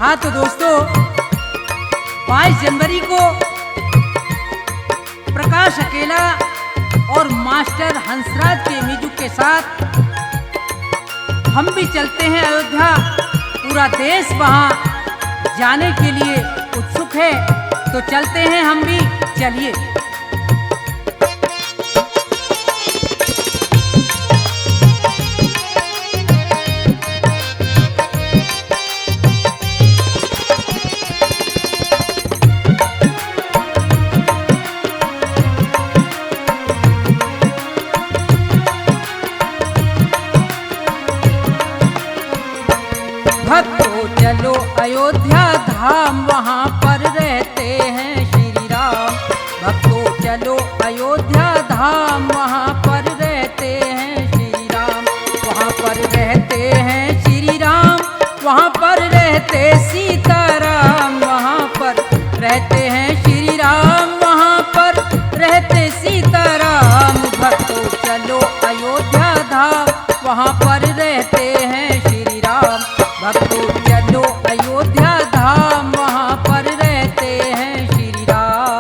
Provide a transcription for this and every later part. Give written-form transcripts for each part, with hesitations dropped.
हाँ तो दोस्तों, 22 जनवरी को प्रकाश अकेला और मास्टर हंसराज के म्यूजिक के साथ हम भी चलते हैं अयोध्या। पूरा देश वहां जाने के लिए उत्सुक है, तो चलते हैं हम भी। चलिए। भक्तों चलो अयोध्या धाम, वहाँ पर रहते हैं श्री राम। भक्तों चलो अयोध्या धाम, वहाँ पर रहते हैं श्री राम। वहाँ पर रहते हैं श्री राम, वहाँ पर रहते सीताराम। वहाँ पर रहते हैं श्री राम, वहाँ पर रहते सीताराम। भक्तों चलो अयोध्या धाम, वहाँ पर रहते हैं श्री राम। भक्तों चलो अयोध्या धाम, वहाँ पर रहते हैं श्री राम।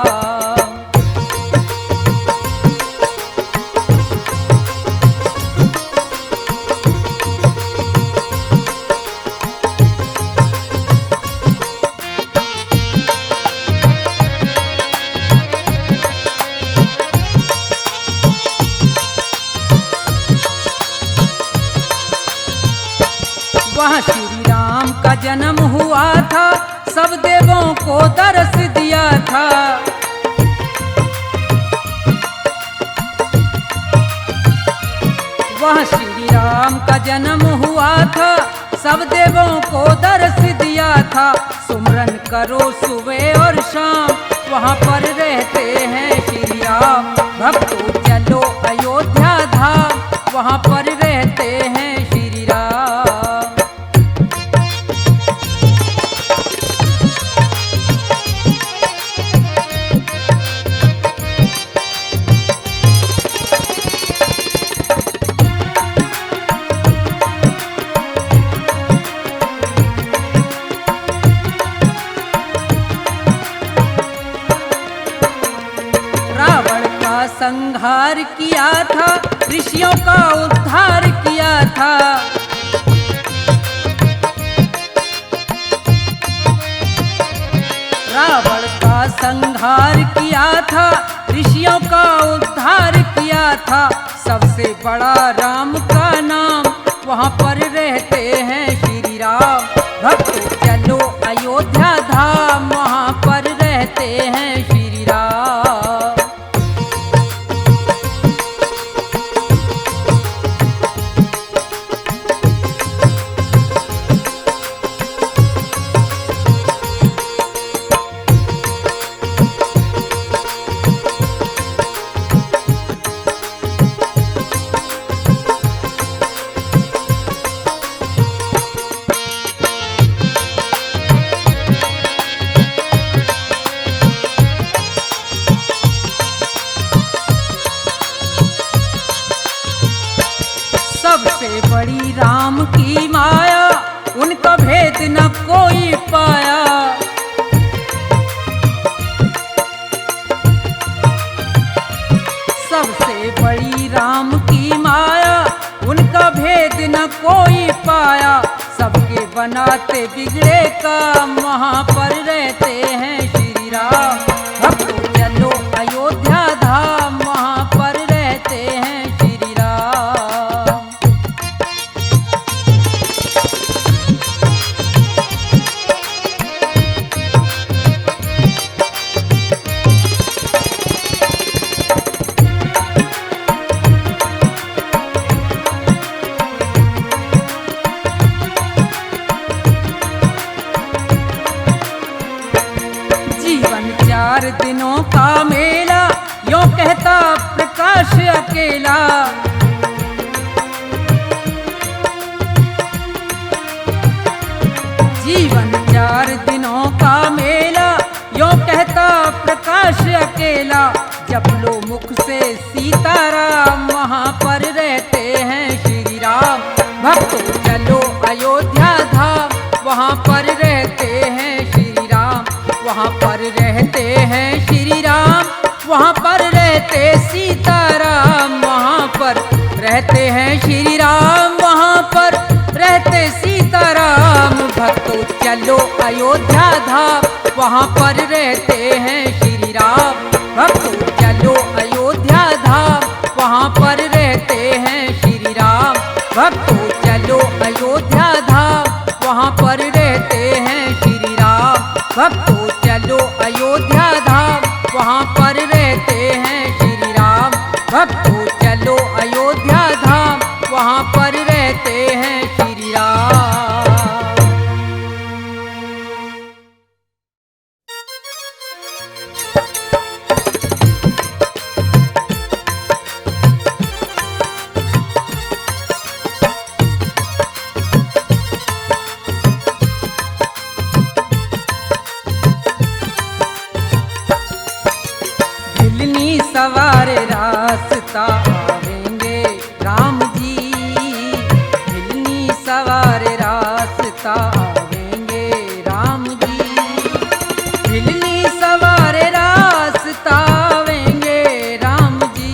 वहाँ श्री राम का जन्म हुआ था, सब देवों को दर्श दिया था। वहाँ श्री राम का जन्म हुआ था, सब देवों को दर्श दिया था। सुमरन करो सुबह और शाम, वहाँ पर रहते हैं श्री राम। भक्तों चलो अयोध्या धाम, वहाँ पर रहते हैं श्री राम। रावण का संहार किया था, ऋषियों का उद्धार किया था। रावण का संहार किया था, ऋषियों का उद्धार किया था। सबसे बड़ा राम का नाम, वहाँ पर रहते हैं श्री राम। भक्तों चलो अयोध्या धाम, वहाँ पर रहते हैं श्री राम। सबसे बड़ी राम की माया, उनका भेद न कोई पाया। सबसे बड़ी राम की माया, उनका भेद न कोई पाया। सबके बनाते बिगड़े काम, वहाँ पर रहते हैं श्री राम। भक्तों चलो अयोध्या धाम, वहाँ पर रहते हैं श्री राम। जीवन 4 दिनों का मेला, यूं कहता प्रकाश अकेला। जीवन 4 दिनों का मेला, यूं कहता प्रकाश अकेला। जप लो मुख से सीताराम, वहाँ पर रहते हैं श्री राम। भक्तों चलो अयोध्या धाम, वहाँ पर रहते वहाँ पर रहते हैं श्री राम, वहाँ पर रहते सीताराम, वहाँ पर रहते हैं श्री राम, वहाँ पर रहते सीताराम। भक्तों चलो अयोध्या धाम, वहाँ पर रहते हैं श्री राम। भक्तों चलो अयोध्या धाम, वहाँ पर रहते हैं श्री राम। भक्तों चलो अयोध्या धाम, वहाँ पर रहते हैं श्री राम। भक्तों चलो अयोध्या धाम, वहाँ पर रहते हैं श्री राम। भक्तों चलो अयोध्या धाम, वहाँ पर रहते हैं श्री राम। सवार रास्ता आवेंगे राम जी, हिलनी सवार रास्ता आवेंगे राम जी। हिलनी सवार रास्ता आवेंगे राम जी,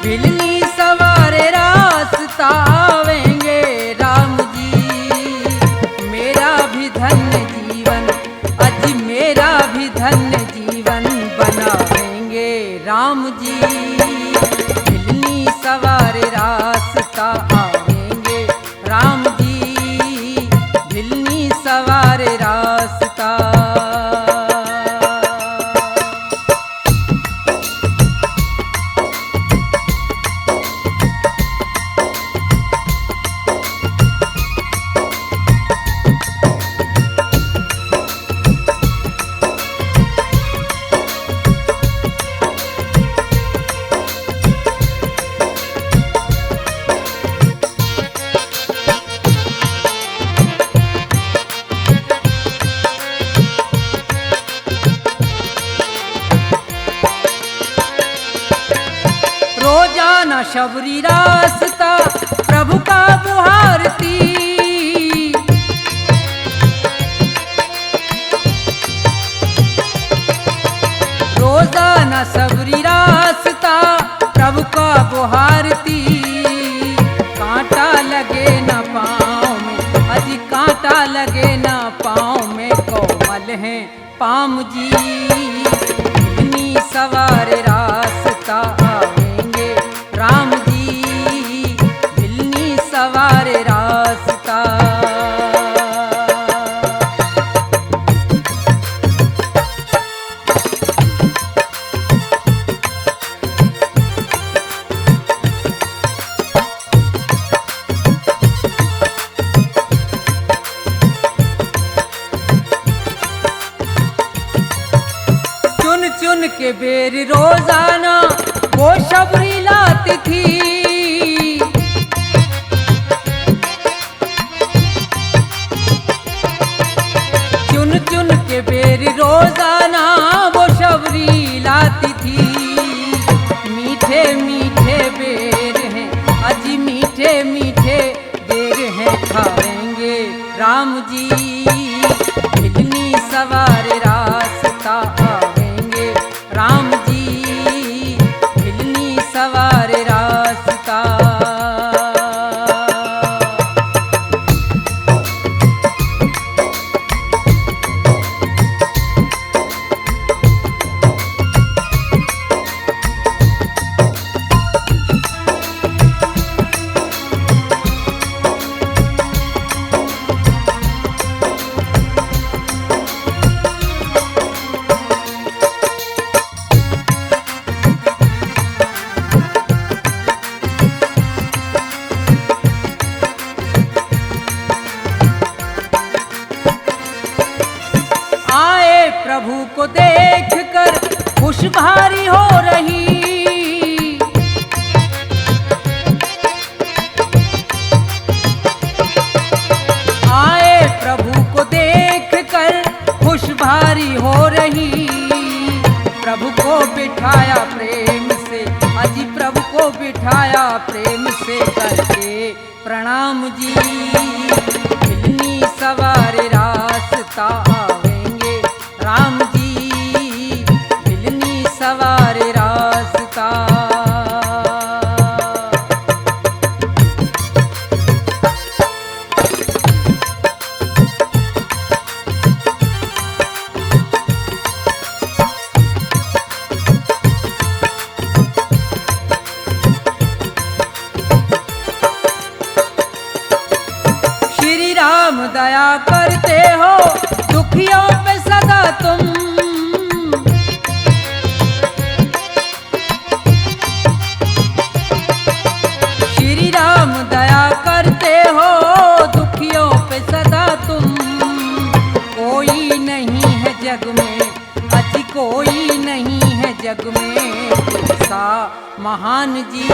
हिलनी सवार रास्ता आवेंगे राम जी। मेरा भी धन्य जीवन, अज मेरा भी धन्य जीवन बनावेंगे राम जी। हिलनी सवार रास्ता आवेंगे राम जी, हिलनी सवार रास्ता। रोजाना शबरी रास्ता प्रभु का बुहारती, रोजाना शबरी रास्ता प्रभु का बुहारती। कांटा लगे न पाँव में, अजी कांटा लगे न पाँव में, कोमल है पाम जी। हिलनी सवार रास्ता आवेंगे राम जी, हिलनी सवार रास्ता। चुन चुन के बेर रोजाना वो शबरी लाती थी, चुन चुन के बेर रोजाना वो शबरी लाती थी। मीठे मीठे बेर हैं, अजी मीठे मीठे बेर हैं, खाएंगे राम जी। हिलनी सवार रास्ता आवेंगे राम जी, हिलनी सवार रास्ता। प्रभु को देखकर खुश भारी हो रही, आए प्रभु को देखकर खुश भारी हो रही। प्रभु को बिठाया प्रेम से, अजी प्रभु को बिठाया प्रेम से करके प्रणाम जी। हिलनी सवार रास्ता आवेंगे दया करते हो दुखियों पे सदा तुम। श्री राम दया करते हो दुखियों पे सदा तुम। कोई नहीं है जग में, अति कोई नहीं है जग में सा महान जी।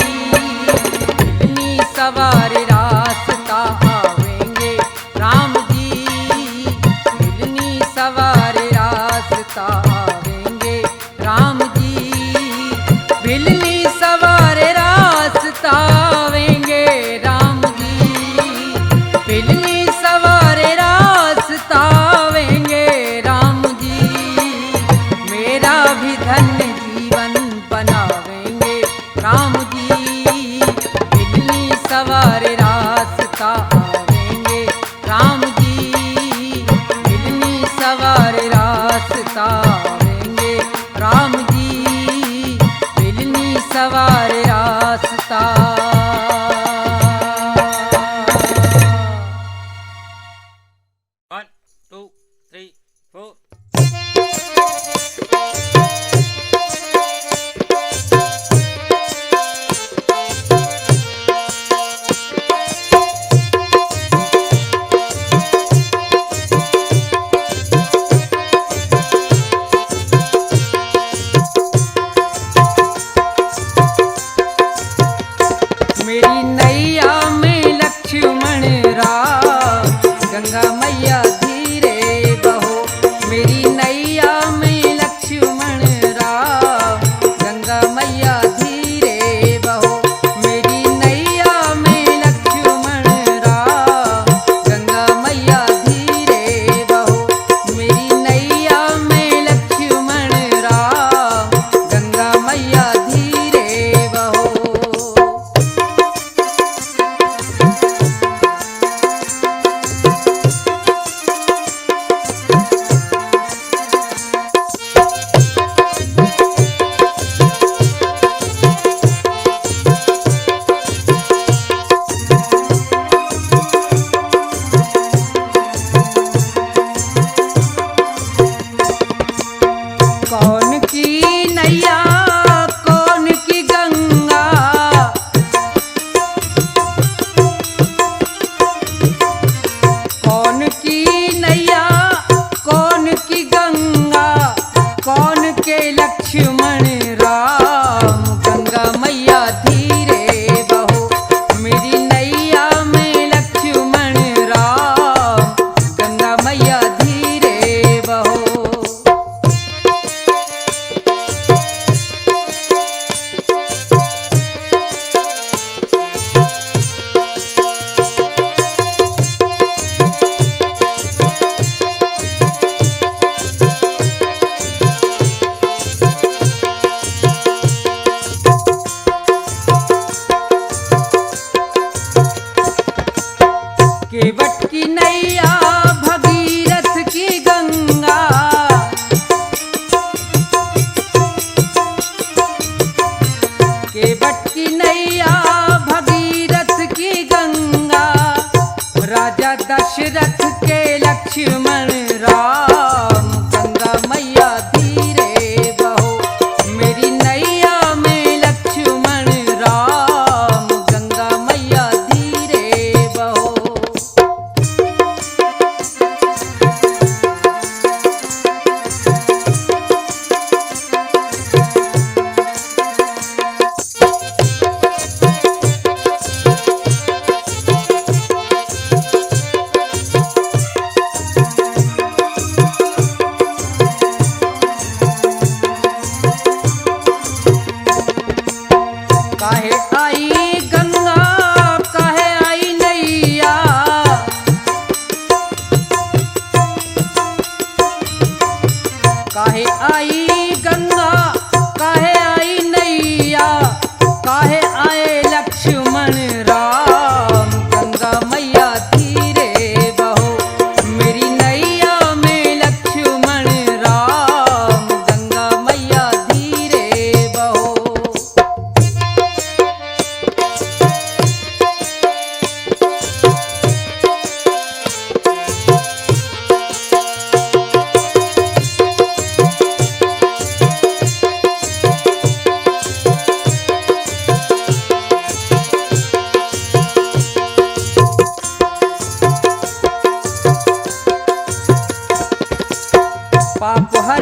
इतनी सवार रास्ता आवेंगे राम जी, इतनी सवार रास्ता आवेंगे राम जी, बिलनी सवार रास्ता आवेंगे राम जी, बिलनी सवार रास्ता आवेंगे राम जी। मेरा भी धन्य जीवन बनावेंगे राम जी, बिलनी सवार रास्ता आवेंगे राम जी, बिलनी सवार रास्ता आवेंगे राम जी, बिलनी सवार रास्ता। One, two, three, four. मेरी नैया में लक्ष्मण राम, गंगा मैया धीरे बहो। मेरी नैया में लक्ष्मण राम, गंगा मैया धीरे बहो। मेरी नैया में लक्ष्मण राम, गंगा मैया धीरे बहो। मेरी नैया में लक्ष्मण राम, गंगा मैया धीरे बहो। कौन की नैया कौन की गंगा, कौन की नैया कौन की गंगा, कौन के लक्ष्मण राम, गंगा मैया धीरे बहो। मेरी नैया में लक्ष्मण राम, गंगा मैया धीरे बहो। केवट की नैया भगीरथ की गंगा, केवट की नैया भगीरथ की गंगा, राजा दशरथ के लक्ष्मण राम, गंगा मैया धीरे बहो। मेरी नैया में लक्ष्मण राम, गंगा मैया धीरे बहो।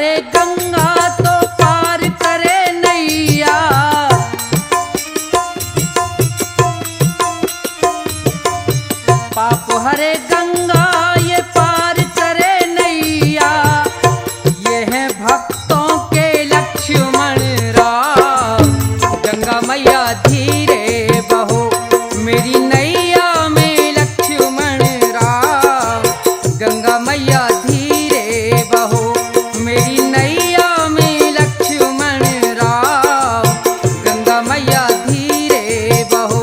हरे गंगा तो पार करे नैया। पाप हरे गंगा ये पार करे नैया। ये है भक्तों के लक्ष्मण राम। गंगा मैया धीरे बहो मेरी नैया में लक्ष्मण राम। गंगा मैया धीरे बहो मेरी नैया में लक्ष्मण राम। गंगा मैया धीरे बहो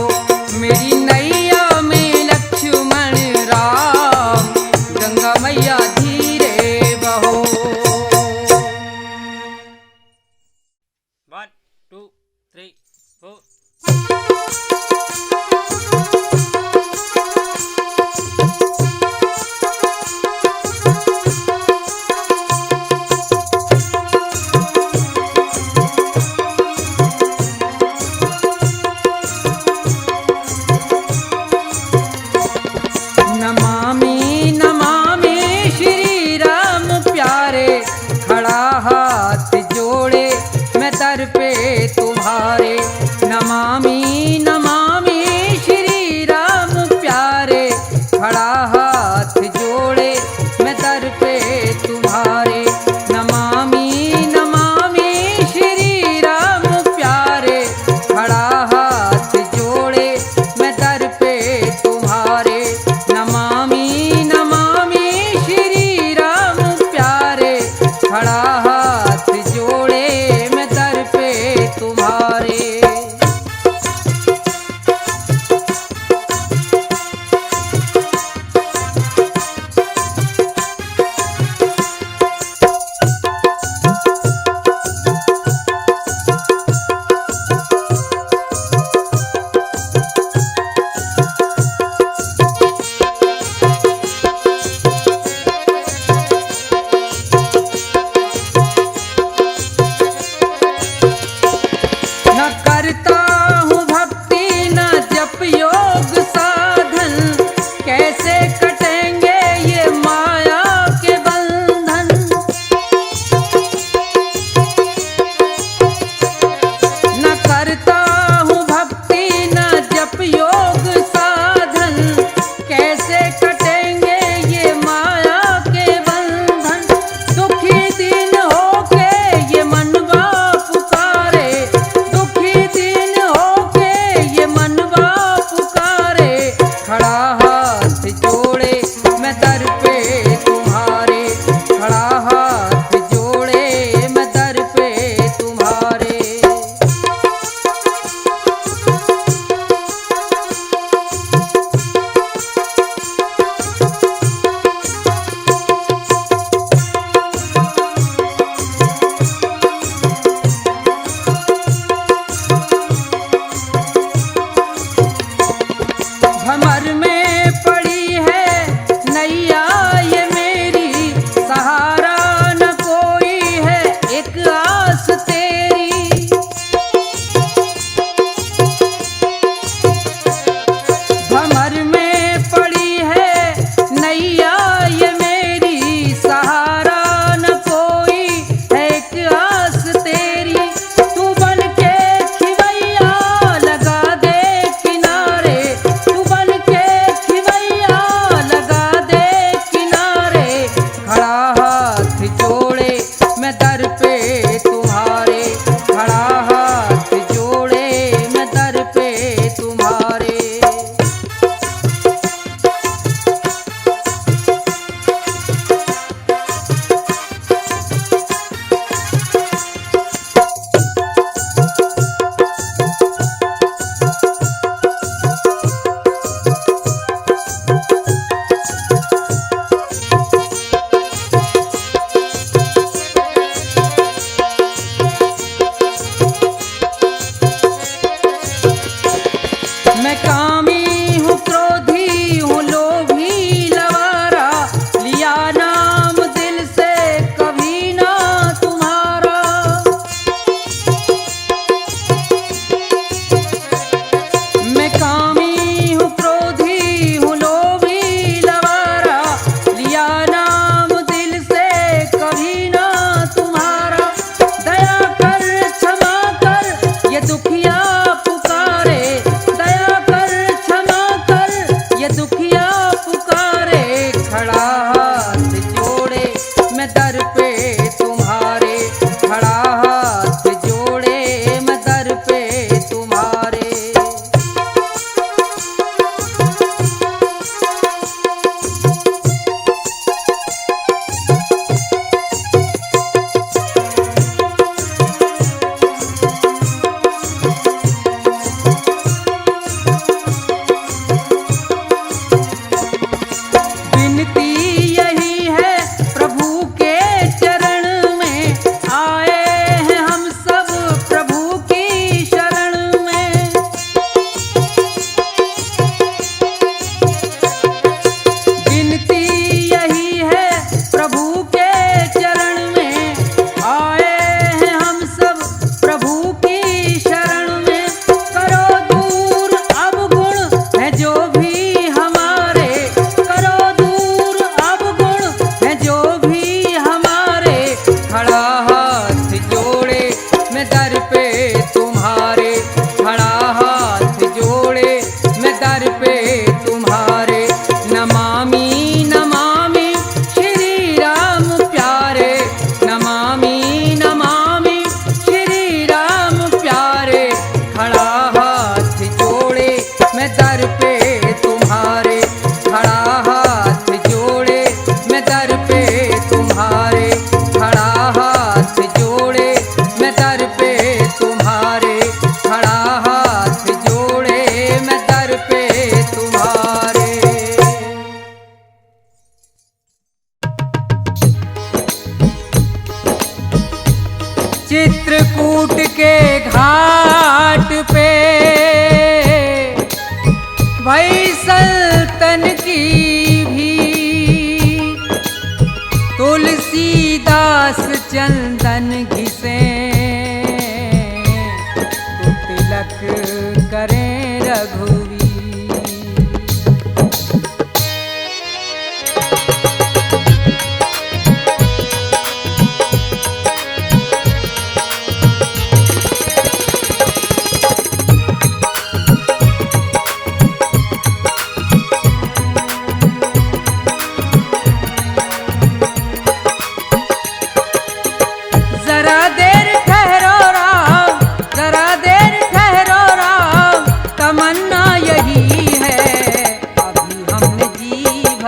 मेरी नैया में लक्ष्मण राम। गंगा मैया धीरे बहो। 1 2 3 4 नमामि नमामि श्री राम प्यारे। खड़ा हाथ जोड़े मैं दर पे तुम्हारे। नमामि नमामि श्री राम प्यारे। खड़ा हाथ जोड़े मैं दर पे तुम्हारे। नमामि नमामि श्री राम प्यारे। खड़ा हाथ जोड़े मैं दर पे तुम्हारे। नमामि नमामि श्री राम प्यारे। खड़ा हाथ जोड़े मैं दर पे तुम्हारे।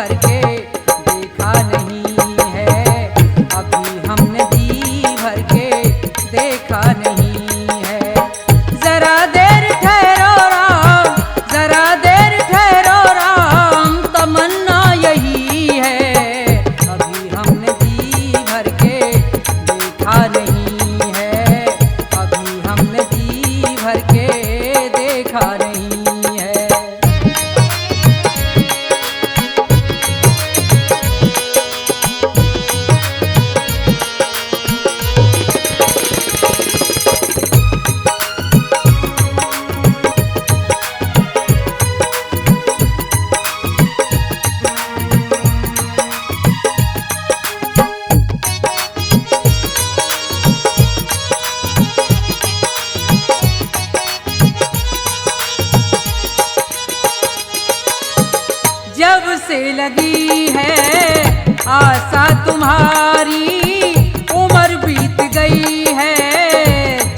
भर के देखा नहीं है, अभी हमने जी भर के देखा नहीं है। जरा देर ठहरो राम, जरा देर ठहरो राम, तमन्ना यही है, अभी हमने जी भर के देखा नहीं है, अभी हमने जी भर के देखा नहीं है। जब से लगी है आशा तुम्हारी, उम्र बीत गई है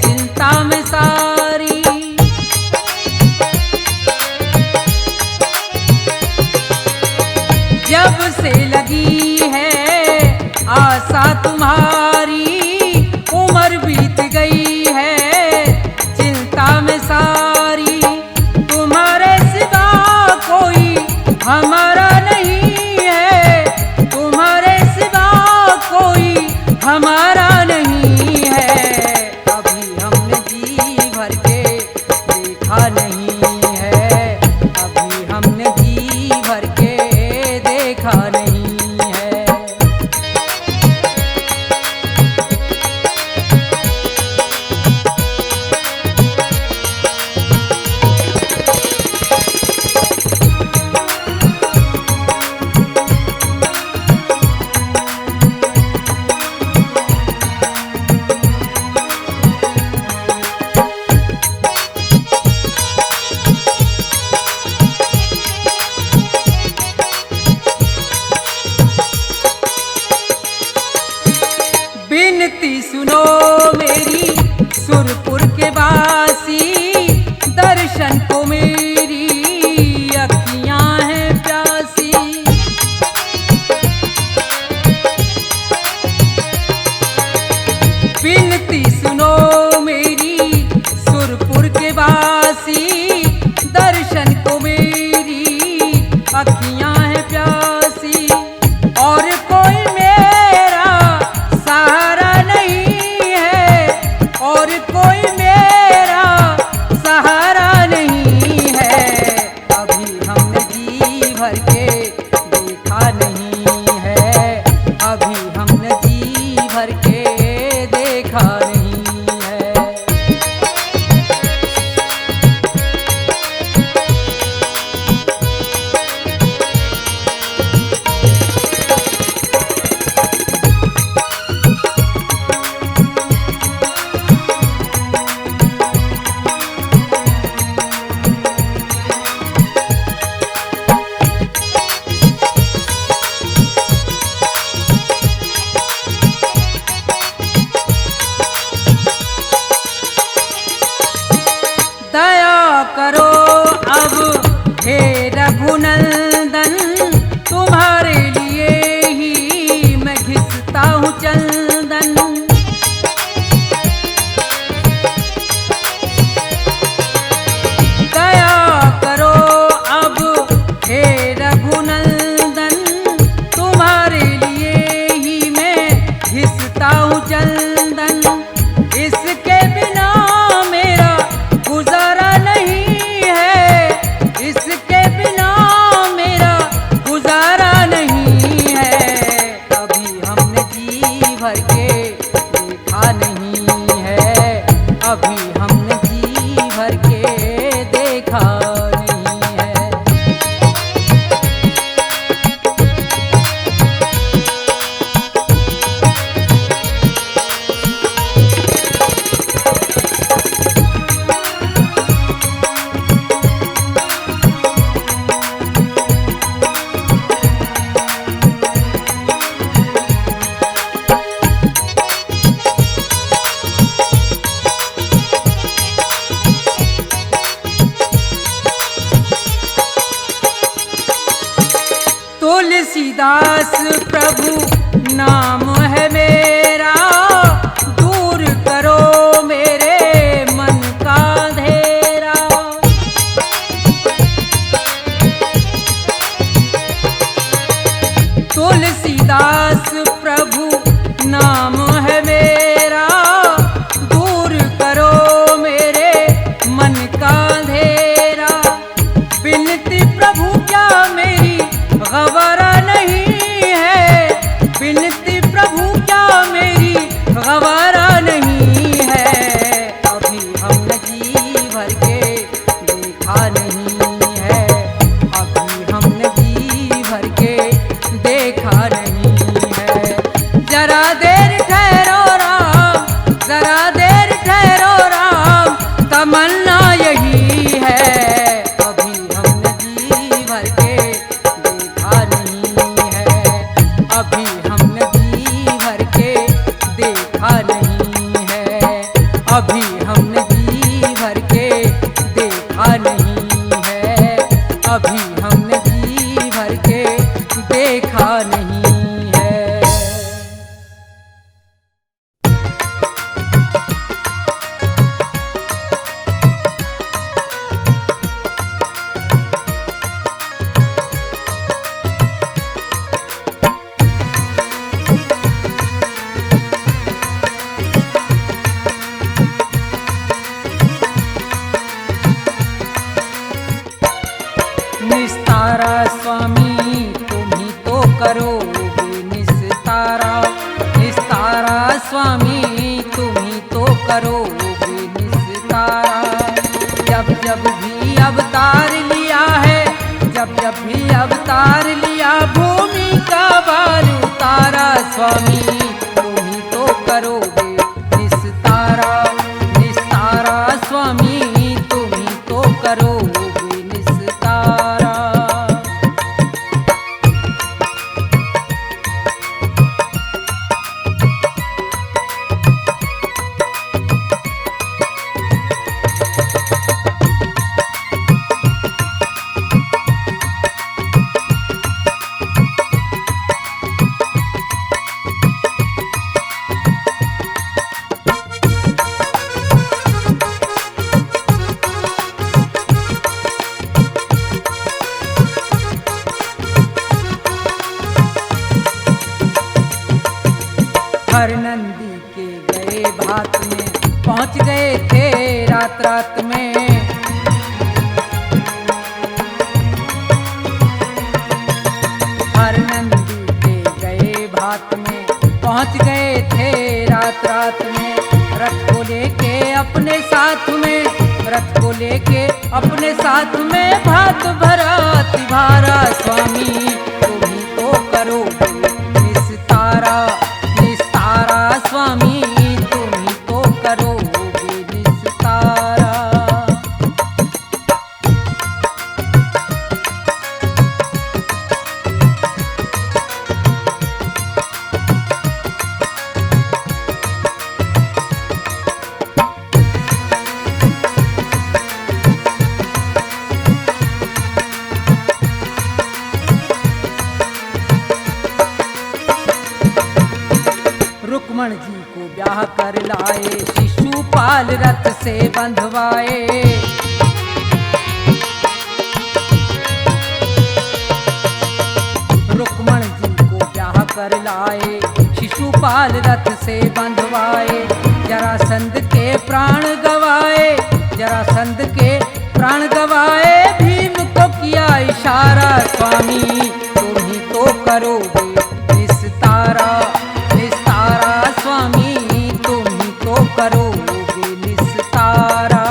चिंता में सारी। जब से लगी है आशा तुम्हारी, उम्र बीत गई है चिंता में सारी। तुम्हारे सिवा कोई हमारा नहीं है, तुम्हारे सिवा कोई हमारा नहीं है, अभी हमने जी भर के देखा नहीं है, अभी हमने जी भर के देखा नहीं है। बिनती सुनो मेरी सुरपुर के वासी, दर्शन को मेरी अखियां हैं प्यासी। बिनती सुनो मेरी सुरपुर के वासी, दर्शन को मेरी अखियां हैं प्यासी। और कोई मेरा सहारा नहीं है, और कोई मेरा सहारा नहीं है, अभी हमने जी भर के देखा नहीं है, अभी हमने जी भर के देखा नहीं है। दया करो अब हे रघुनंदन, तुम्हारे लिए ही मैं घिसता हूँ चंदन। दया करो अब हे रघुनंदन, तुम्हारे लिए ही मैं घिसता हूँ चंदन। इसके बिना मेरा गुजारा नहीं है, इसके बिना मेरा गुजारा तुलसीदास प्रभु नाम है मेरा, दूर करो मेरे मन का अंधेरा। तुलसीदास प्रभु नाम है मेरा, दूर करो मेरे मन का अंधेरा। बिनती प्रभु क्या मेरी गवारा नहीं है, बिनती प्रभु क्या मेरी गवारा नहीं है। अभी हमने जी भर के देखा नहीं है, अभी हमने जी भर के देखा नहीं है। जरा देर ठहरो राम, जरा देर ठहरो राम, तमन्ना यही है। अभी हमने जी भर के देखा नहीं है, अभी हमने जी भर के देखा नहीं है, अभी हमने जी भर के देखा नहीं है, अभी हमने जी भर के देखा नहीं है। निस्तारा स्वामी तुम ही तो करोगे निस्तारा, निस्तारा स्वामी तुम ही तो करोगे निस्तारा। जब जब भी अवतार लिया है, जब जब भी अवतार लिया, भूमि का भार उतारा। स्वामी तुम ही तो करोगे निस्तारा, निस्तारा स्वामी तुम ही तो करोगे निस्तारा। हर नंदी के गए भात में, पहुंच गए थे रात रात में। हर नंदी के गए भात में, पहुंच गए थे रात रात में। रथ को लेके अपने साथ में, रथ को लेके अपने साथ में, भात भरा तिभारा। स्वामी तुम ही तो करोगे निस्तारा, निस्तारा स्वामी तुम ही तो करोगे निस्तारा। रुक्मण जी को ब्याह कर लाए, शिशुपाल रथ से बंधवाए। रुक्मण जी को ब्याह कर लाए, शिशुपाल रथ से बंधवाए। जरासंध के प्राण गवाए, जरासंध के प्राण गवाए। भीम को किया इशारा, स्वामी तुम ही तो करोगे निस्तारा, निस्तारा स्वामी तुम ही तो करोगे निस्तारा।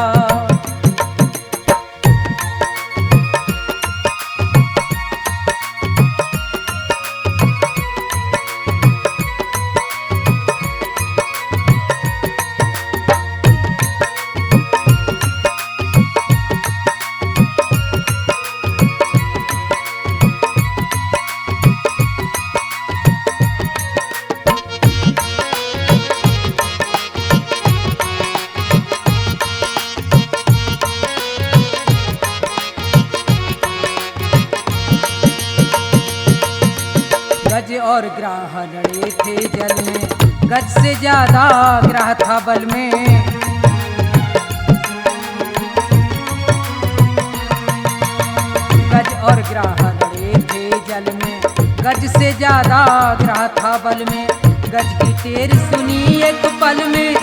गज और ग्राह लड़े थे जल में, गज से ज्यादा ग्राह था बल में। गज और ग्राह लड़े थे जल में, गज से ज्यादा ग्राह था बल में। गज की टेर सुनी एक पल में,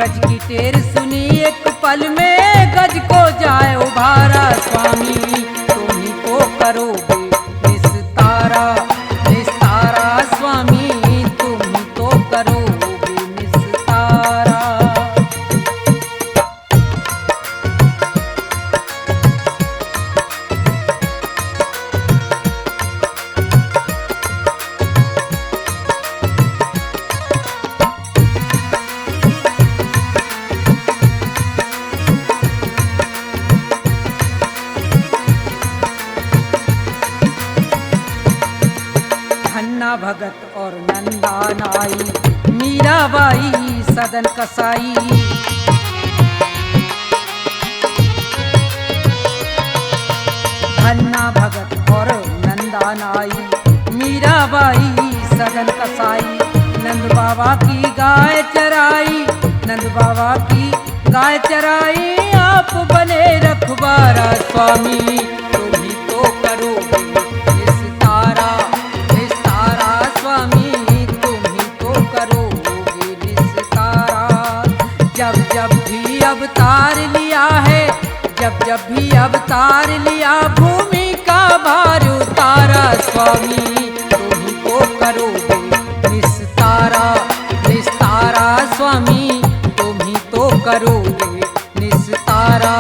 गज की टेर सुनी एक पल में। गज को जाए उभारा स्वामी, तुम ही तो करोगे निस्तारा, निस्तारा स्वामी, तुम ही तो करोगे निस्तारा। धन्ना भगत और नंदा नाई, मीराबाई सदन कसाई। धन्ना भगत और नंदा नाई, मीराबाई सदन कसाई। नंद बाबा की गाय चराई, नंद बाबा की गाय चराई। आप बने रखवारा स्वामी, तुम ही तो करोगे निस्तारा, निस्तारा स्वामी, तुम ही तो करोगे निस्तारा। जब जब भी अवतार लिया है, जब जब भी अवतार लिया, भूमि का भार उतारा स्वामी, तुम ही तो करोगे निस्तारा, निस्तारा स्वामी, तुम ही तो करोगे निस्तारा,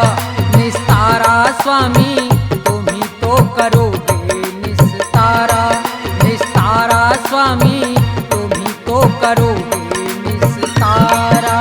निस्तारा स्वामी, तुम ही तो करोगे निस्तारा, निस्तारा स्वामी, तुम ही तो करोगे निस्तारा।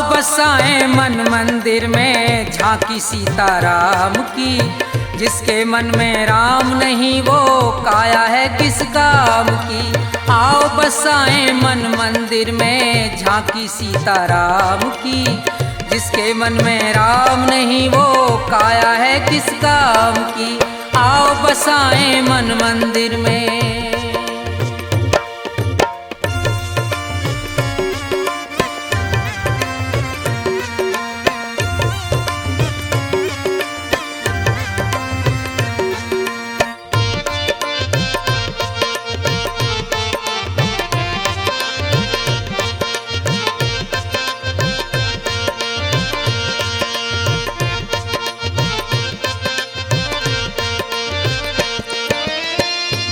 बसाएं मन मंदिर में झांकी सीताराम की, जिसके मन में राम नहीं वो काया है किस काम की। आओ बसाएं मन मंदिर में झांकी सीताराम की, जिसके मन में राम नहीं वो काया है किस काम की। आओ बसाएं मन मंदिर में।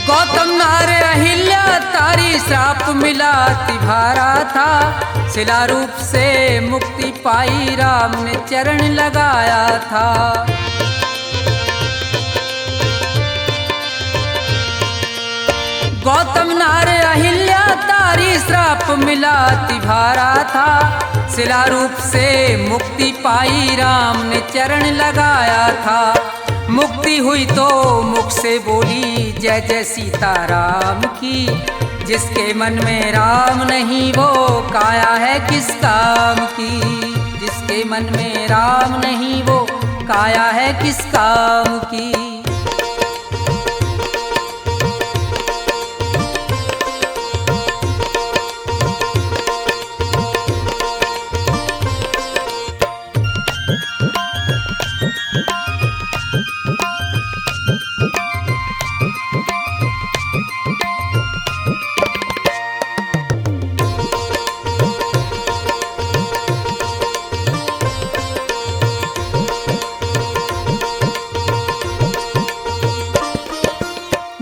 गौतम नारे अहिल्या तारी श्राप मिला तिभारा था, शिला रूप से मुक्ति पाई राम ने चरण लगाया था। गौतम नारे अहिल्या तारी श्राप मिला तिभारा था, शिला रूप से मुक्ति पाई राम ने चरण लगाया था। मुक्ति हुई तो मुख से बोली जय जय सीताराम की, जिसके मन में राम नहीं वो काया है किस काम की। जिसके मन में राम नहीं वो काया है किस काम की।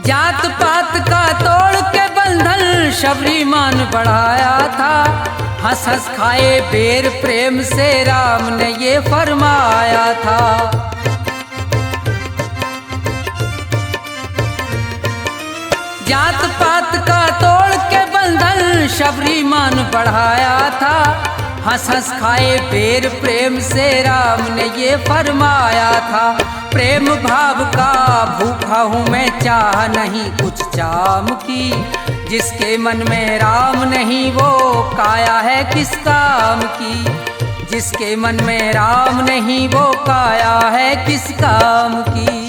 जात पात का तोड़ के बंधन शबरी मान बढ़ाया था, हंस हंस खाए बेर प्रेम से राम ने ये फरमाया था। जात पात का तोड़ के बंधन शबरी मान बढ़ाया था। हंस हंस खाए बेर प्रेम से राम ने ये फरमाया था। प्रेम भाव का भूखा हूँ मैं, चाह नहीं कुछ चाम की। जिसके मन में राम नहीं वो काया है किस काम की। जिसके मन में राम नहीं वो काया है किस काम की।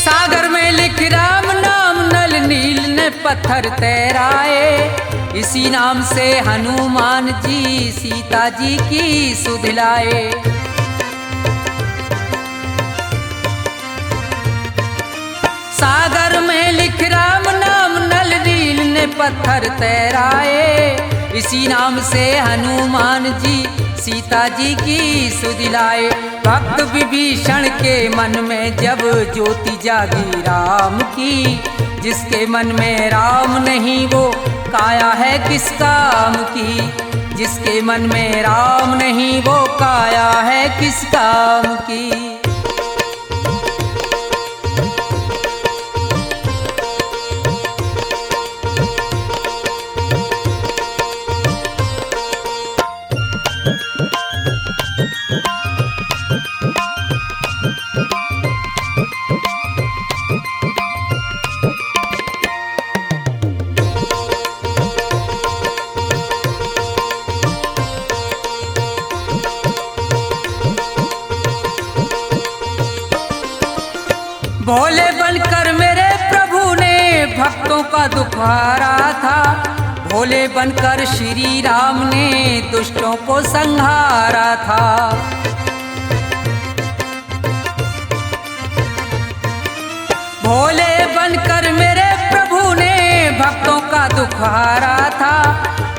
सागर में लिख राम नाम नल नील ने पत्थर तैराए। इसी नाम से हनुमान जी सीता जी की सुध लाए। सागर में लिख राम नाम नल नील ने पत्थर तैराए। इसी नाम से हनुमान जी सीता जी की सुध लाए। भक्त विभीषण के मन में जब ज्योति जागी राम की। जिसके मन में राम नहीं वो काया है किस काम की। जिसके मन में राम नहीं वो काया है किस काम की। भोले बनकर मेरे प्रभु ने भक्तों का दुख हारा था। भोले बनकर श्री राम ने दुष्टों को संहारा था। भोले बनकर मेरे प्रभु ने भक्तों का दुख हारा था।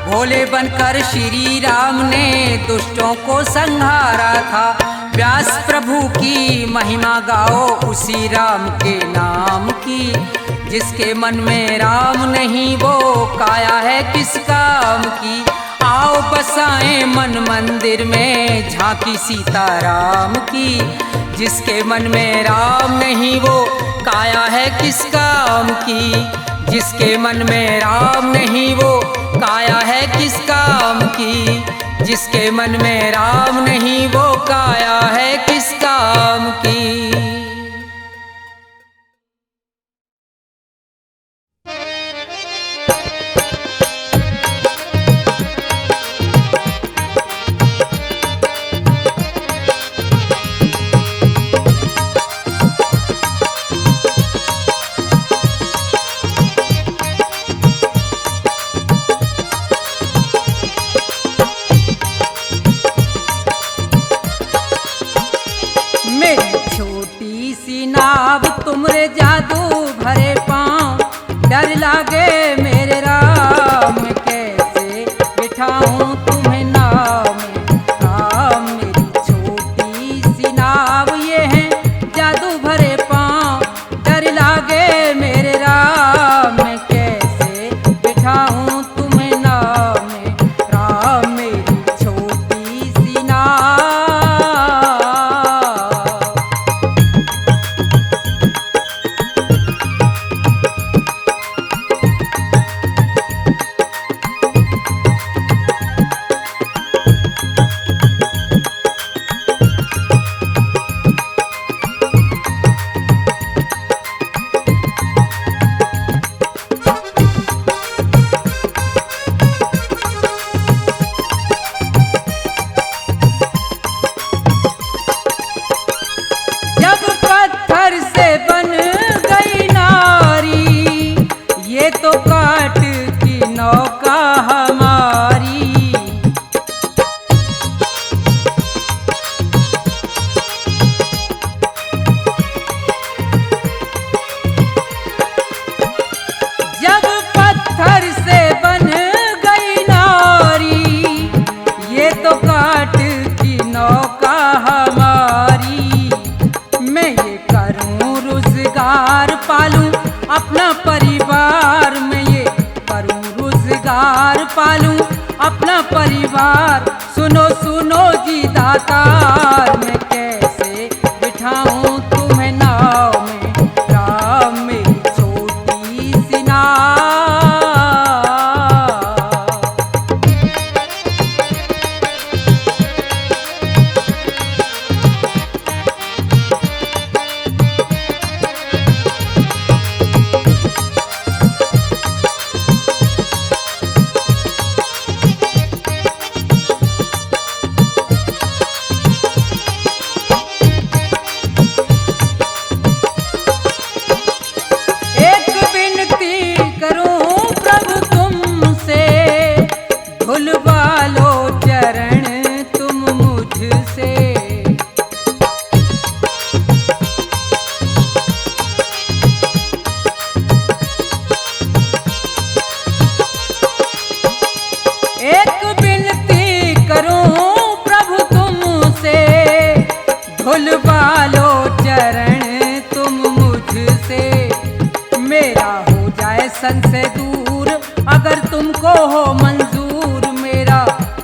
भोले बनकर श्री राम ने दुष्टों को संहारा था। व्यास प्रभु की महिमा गाओ उसी राम के नाम की। जिसके मन में राम नहीं वो काया है किस काम की। आओ बसाएं मन मंदिर में झांकी सीता राम की। जिसके मन में राम नहीं वो काया है किस काम की। जिसके मन में राम नहीं वो काया है किस काम की। जिसके मन में राम नहीं वो काया है किस काम की। नाव तुमरे जादू भरे पाँव, डर लागे मेरे राम कैसे बिठाऊं तुम्हें नाव में। राम मेरी छोटी सी नाव ये है जादू भरे पाँव, डर लागे मेरे राम कैसे बिठाऊं तुम्हें नाव में। राम मेरी छोटी सी नाव। पालूं अपना परिवार में ये करूं रोजगार पालूं अपना परिवार। सुनो सुनो जी दातार, मैं कैसे बिठाऊं तुम्हें नाव में, राम मेरी छोटी सी नाव। भुलवा लो चरण तुम मुझसे, एक विनती करूं प्रभु तुमसे, भुलवा लो चरण तुम मुझसे। मेरा हो जाए सन से दूर अगर तुमको हो मंजूर, मेरा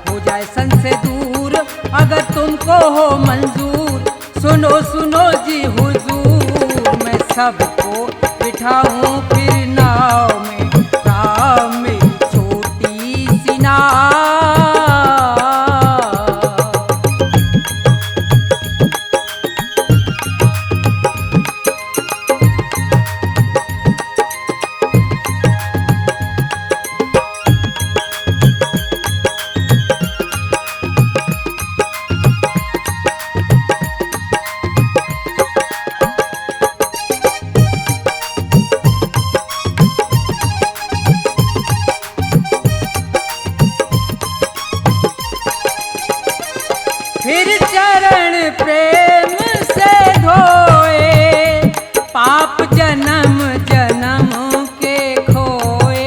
हो जाए सन से दूर अगर तुमको हो मंजूर। सुनो सुनो जी हुजूर, मैं सबको बिठाऊं फिर नाव में, राम मेरी छोटी सी नाव। फिर चरण प्रेम से धोए, पाप जन्म जन्म के खोए।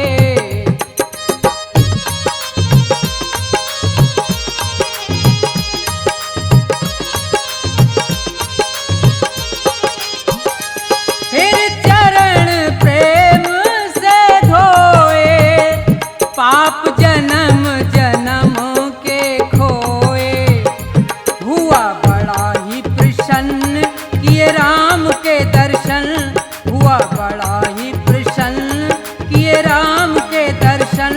फिर चरण प्रेम से धोए, पाप जन्म जन्म के खोए। हुआ बड़ा ही प्रसन्न किए राम के दर्शन, हुआ बड़ा ही प्रसन्न किए राम के दर्शन।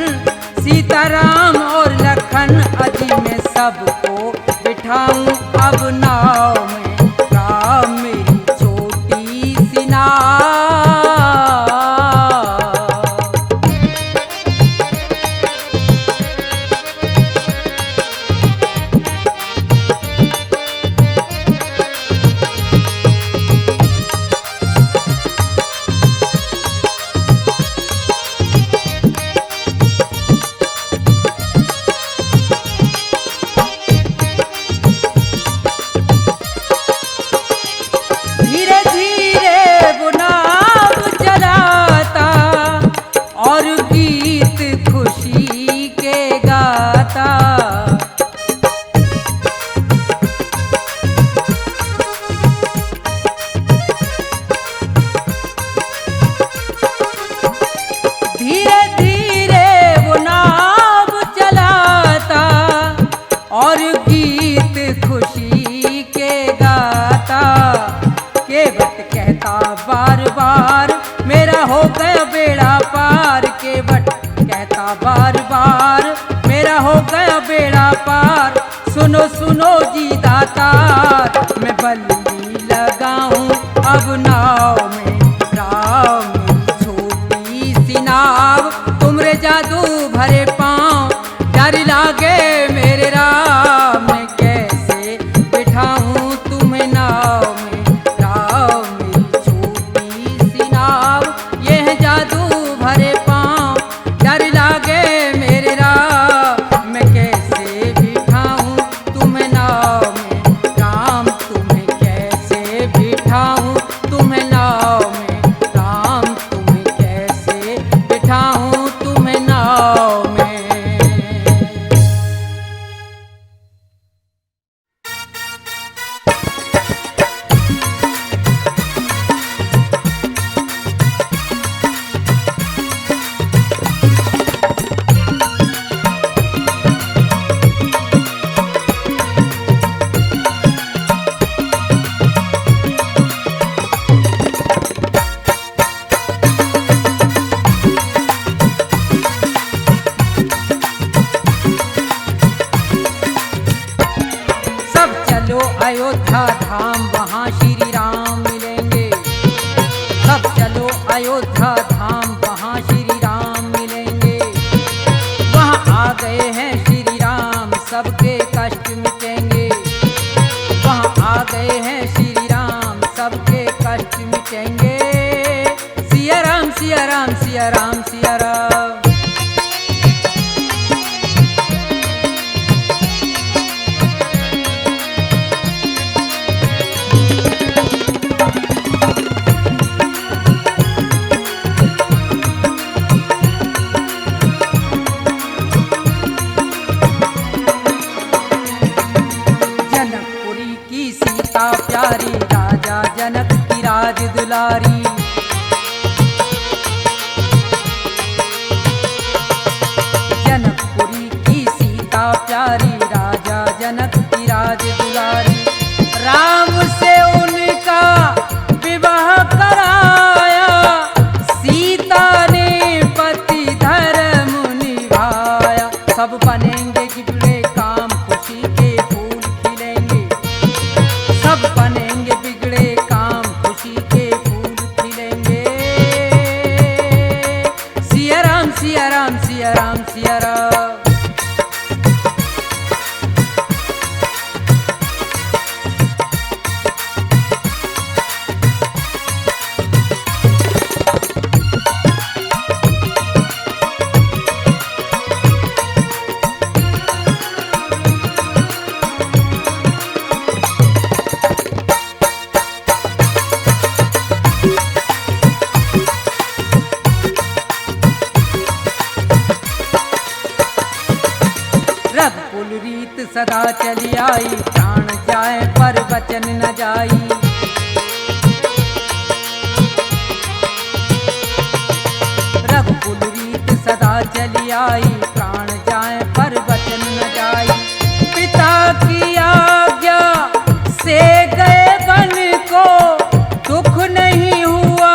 सीताराम और लखन अजी में सबको बिठाऊं अब नाव में, राम मेरी छोटी सी नाव। धीरे धीरे वो नाव चलाता और गीत खुशी के गाता। धीरे धीरे वो नाव चलाता और गीत खुशी के गाता। केवट कहता बार बार मेरा हो गया बेड़ा पार, केवट कहता बार बार मेरा हो गया बेड़ा पार। सुनो सुनो जी दातार, मैं बल्ली लगाऊं अब नाव में, राम मेरी छोटी सी नाव। तुमरे जादू भरे पाँव डर लागे मेरे राम, मैं कैसे बिठाऊं तुम्हें नाव में, राम मेरी छोटी सी नाव। ये है जादू भरे पाँव डर लागे मेरे राम, मैं कैसे बिठाऊं तुम्हें नाव में, राम तुम्हें कैसे बिठाऊं तुम्हें अयोध्या धाम वहाँ श्री राम मिलेंगे। वहाँ आ गए हैं श्री राम, सबके कष्ट मिटेंगे। वहाँ आ गए हैं श्री राम, सबके कष्ट मिटेंगे। सिया राम सिया राम सिया राम सिया राम। जनकपुरी की सीता प्यारी, राजा जनक की राज दुलारी। जनकपुरी की सीता प्यारी, राजा जनक की राज दुलारी। राम से उनका विवाह कराया, सीता ने पति धर्म निभाया। सब बनेंगे बिगड़े काम, खुशी के फूल खिलेंगे। सब बनेंगे बिगड़े काम, खुशी के फूल खिलेंगे। सिया राम सिया राम सिया राम सिया राम। रघुकुल रीत सदा चली आई, प्राण जाए पर वचन न जाई। रघुकुल रीत सदा चली आई, प्राण जाए पर वचन न जाई। पिता की आज्ञा से गए वन को, दुख नहीं हुआ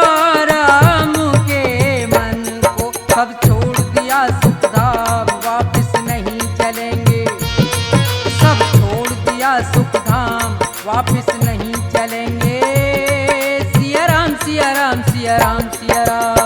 राम के मन को। सब छोड़ दिया सुख धाम, वापिस नहीं चलेंगे। सब छोड़ दिया सुख धाम, वापिस नहीं चलेंगे। सिया राम सिया राम सिया राम सिया राम।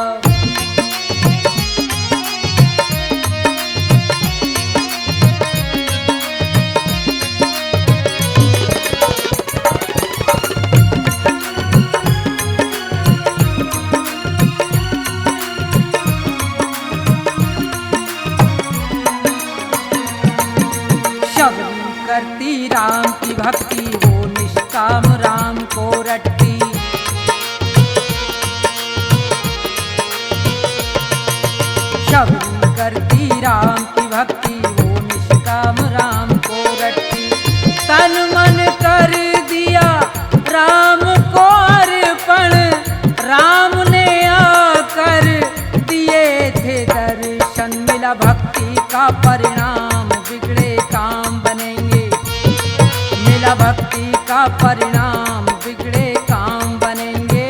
शबरी करती राम की भक्ति, वो निष्काम राम को रटती। शबरी करती राम की भक्ति, वो निष्काम राम को रटती। तन मन कर दिया राम को अर्पण, राम ने आकर दिए थे दर्शन। मिला भक्ति का परिणाम, बिगड़े काम बनेंगे। मिला भक्ति का परिणाम, बिगड़े काम बनेंगे।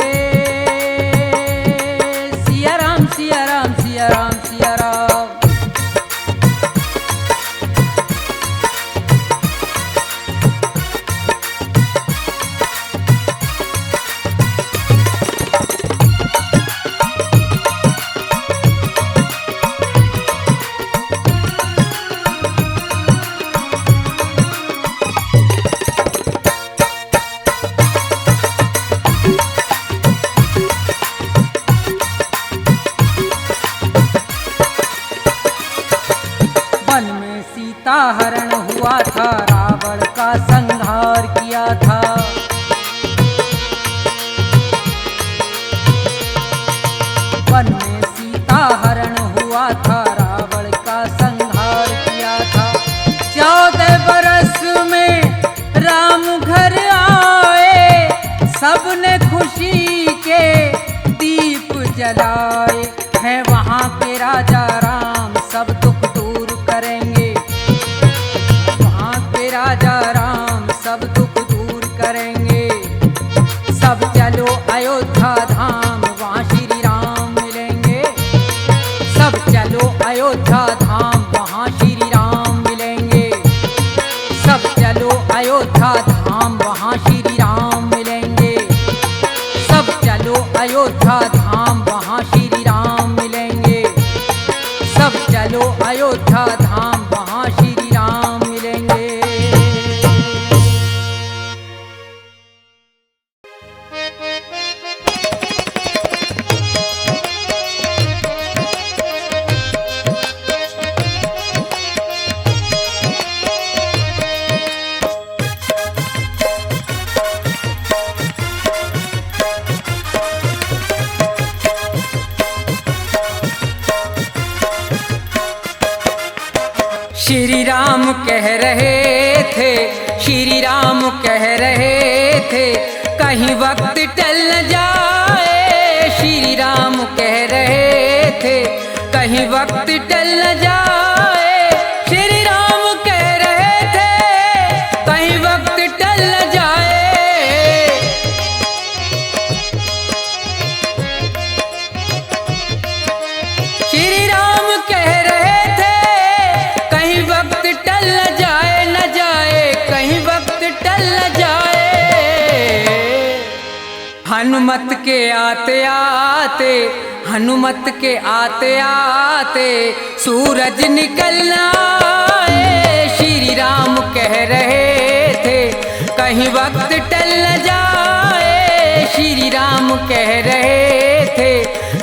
सिया राम सिया राम सिया राम सिया राम। वन में सीता हरण हुआ था, रावण का संहार किया था। वन में सीता हरण हुआ था, रावण का संहार किया था। 14 बरस में राम घर आए, सबने खुशी के दीप जलाए। है वहाँ के राजा राम, सब दुख दूर करेंगे। वहाँ के राजा राम, सब दुख दूर करेंगे। सब चलो अयोध्या धाम, वहाँ श्री राम मिलेंगे। सब चलो अयोध्या धाम, वहाँ श्री राम मिलेंगे। सब चलो अयोध्या धाम, वहाँ श्री राम मिलेंगे। सब चलो अयोध्या धाम। धाम वहाँ श्री राम मिलेंगे। सब चलो अयोध्या धाम वहाँ श्री राम मिलेंगे। श्री राम कह रहे थे, श्री राम कह रहे थे, कहीं वक्त टल न जाए। श्री राम कह रहे थे, कहीं वक्त टल न जाए। श्री राम कह रहे थे, कहीं वक्त टल न जाए। श्री राम कह रहे थे, कहीं वक्त टल न जाए, न जाए, कहीं वक्त टल न जाए। हनुमत के आते आते, हनुमत के आते आते सूरज निकल आए। श्री राम कह रहे थे, कहीं वक्त टल न जाए। श्री राम कह रहे थे,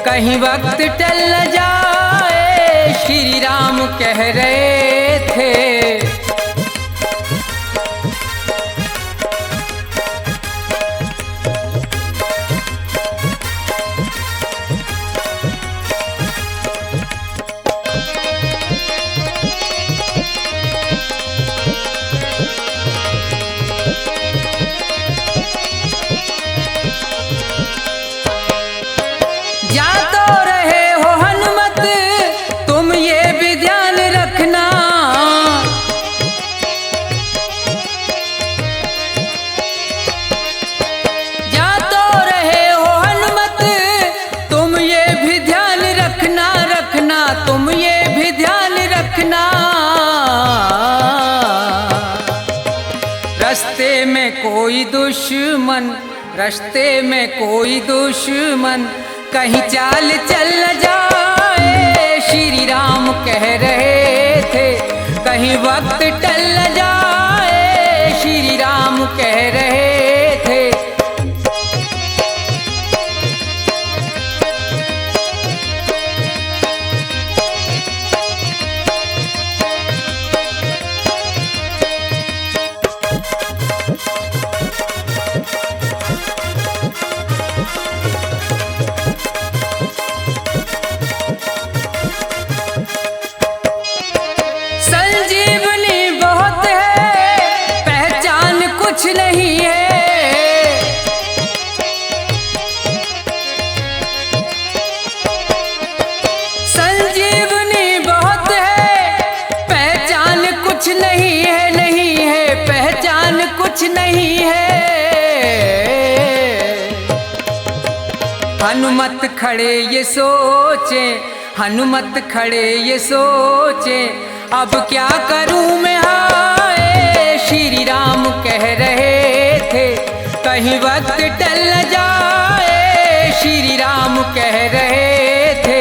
कहीं वक्त टल न जाए। श्री राम कह रहे थे। जा तो रहे हो हनुमत, तुम ये भी ध्यान रखना। जा तो रहे हो हनुमत, तुम ये भी ध्यान रखना, रखना, तुम ये भी ध्यान रखना। रास्ते में कोई दुश्मन, रास्ते में कोई दुश्मन कहीं चाल चल न जाए। श्री राम कह रहे थे, कहीं वक्त टल न जाए। श्री राम कह रहे थे। संजीवनी बहुत है, पहचान कुछ नहीं है। संजीवनी बहुत है, पहचान कुछ नहीं है, नहीं है, पहचान कुछ नहीं है। हनुमत खड़े ये सोचे, हनुमत खड़े ये सोचे, अब क्या करूं मैं हाय। श्री राम कह रहे थे, कहीं वक्त टल न जाए। श्री राम कह रहे थे।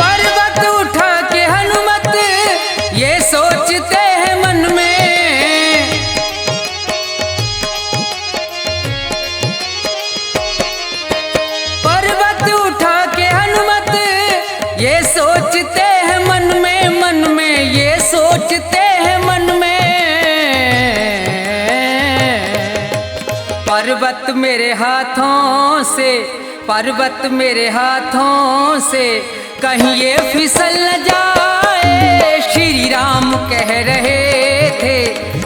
पर्वत उठा के हनुमत ये सोचते हैं मन में। पर्वत उठा के हनुमत ये सोचते हैं मन में, मन में, ये सोचते हैं मन में। पर्वत मेरे हाथों से, पर्वत मेरे हाथों से कहीं ये फिसल न जाए। श्री राम कह रहे थे,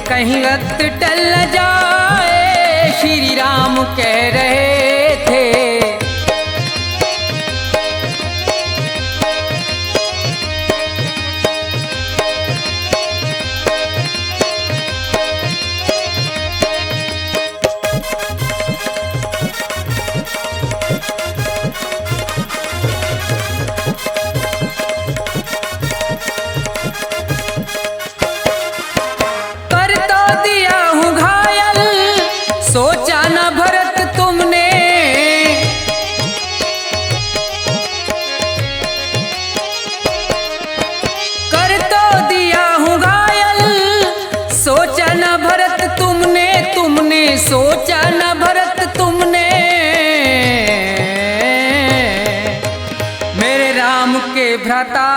कहीं वक्त टल न जाए। श्री राम कह रहे थे। सोचा न भरत तुमने, मेरे राम के भ्राता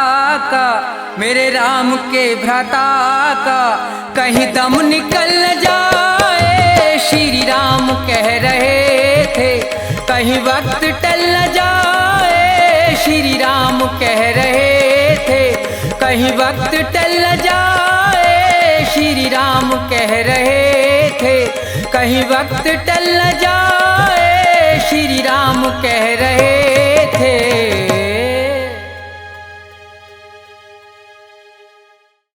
का, मेरे राम के भ्राता का कहीं दम निकल न जाए, श्री राम कह रहे थे कहीं वक्त टल न जाए, श्री राम कह रहे थे कहीं वक्त टल न जाए, श्री राम कह रहे थे कहीं वक्त टल न जाए, श्री राम कह रहे